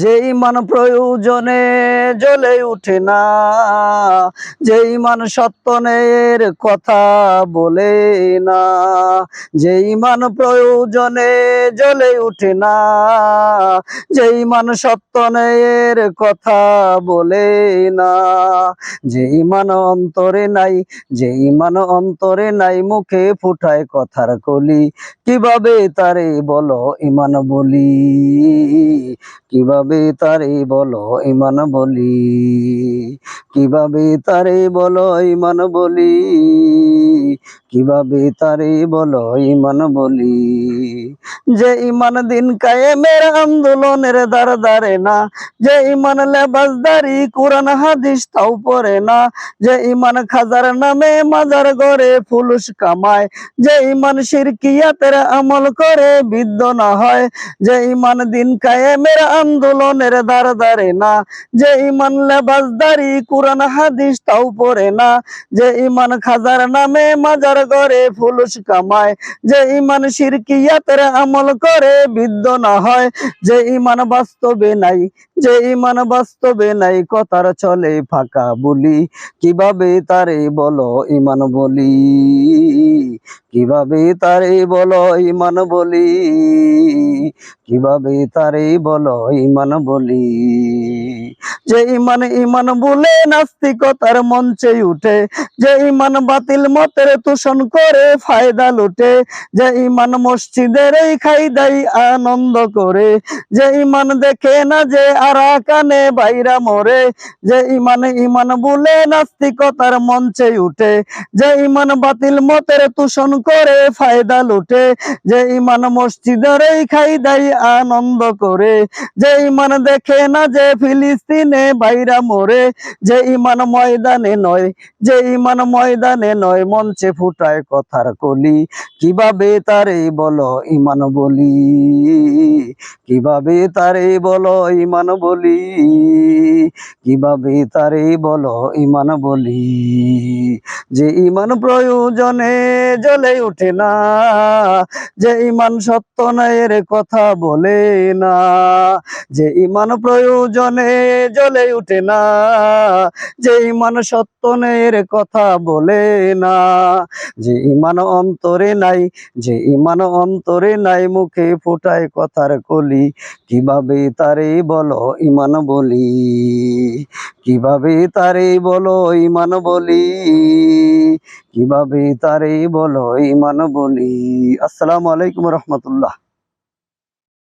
যে ইমান প্রয়োজনে জ্বলে উঠে না, যে ইমান সত্যনের কথা বলে না, যে ইমান প্রয়োজনে জ্বলে উঠে না, যে ইমান সত্যনের কথা বলে না, যে ইমান অন্তরে নাই, যে ইমান অন্তরে নাই মুখে ফুটায় কথার কলি, কিভাবে তারে বলো ইমান বলি, কিভাবে তারে বলো ইমান বলি, কিভাবে তারে বলো ইমান বলি, কিভাবে তারে বলো ইমান বলি। যে ইমান দিন কায়েমের আন্দোলনের দ্বার দাঁড়ে না, যে ইমান লেবাসদারি কোরআন হাদিস তাও পড়ে না, যে ইমান খাজার নামে মাজার গড়ে ফুলুস কামায়, যে ইমান শিরকিয়াতের আমল করে বিদ্ধ না হয়, যে ইমান দিন কায়েমের আন্দোলনের দ্বার দাঁড়ে না, যে ইমান লেবাসদারি কোরআন হাদিস তাও পড়ে না, যে ইমান খাজার নামে মাজার গড়ে ফুলুস কামায়, যে ইমান শিরকিয়াতের আমল করে বিদ্ধ না হয়, যে ইমান বাস্তবে নাই, যে ইমান বাস্তবে নাই কথার চলে ফাঁকা বলি, কিভাবে তারে বলো ইমান বলি, কিভাবে তারে বলো ইমান বলি, কিভাবে তারে বলো ইমান বলি। যে ইমান ইমান বলে নাস্তিকতার মঞ্চে উঠে, যে ইমান বাতিল মতের তোষণ করে ফায়দা লুটে, যে ইমান মসজিদের এই খাইদাই আনন্দ করে, যে ইমান দেখে না যে আরাকানে বাইরা মরে, যে ইমান ইমান বলে নাস্তিকতার মঞ্চে উঠে, যে ইমান বাতিল মতের তোষণ করে ফায়দা লুটে, যে ইমান মসজিদের এই খাইদাই আনন্দ করে, যে ইমান দেখে না যে ফিলিস্তিনে বাইরা মরে, যে ইমান ময়দানে নয়, যে ইমান ময়দানে নয় মঞ্চে ফুটায় কথার কলি, কিভাবে তারে বলো ইমান বলি, কিভাবে তারে বলো ইমান বলি, কিভাবে তারে বলো ইমান বলি। যে ইমান প্রয়োজনে জ্বলে উঠে না, যে ইমান সত্য নয়ের কথা বলে না, যে ইমান প্রয়োজনে জ্বলে উঠে না, যে ইমান সত্য নয়ের কথা বলে না, যে ইমান অন্তরে নাই, যে ইমান অন্তরে নাই মুখে ফুটায় কথার কলি, কিভাবে তারে বলো ইমান বলি, কিভাবে তারে বলো ইমান বলি, কিভাবে তারে বলো ইমান বলি। আসসালামু আলাইকুম রহমতুল্লাহ।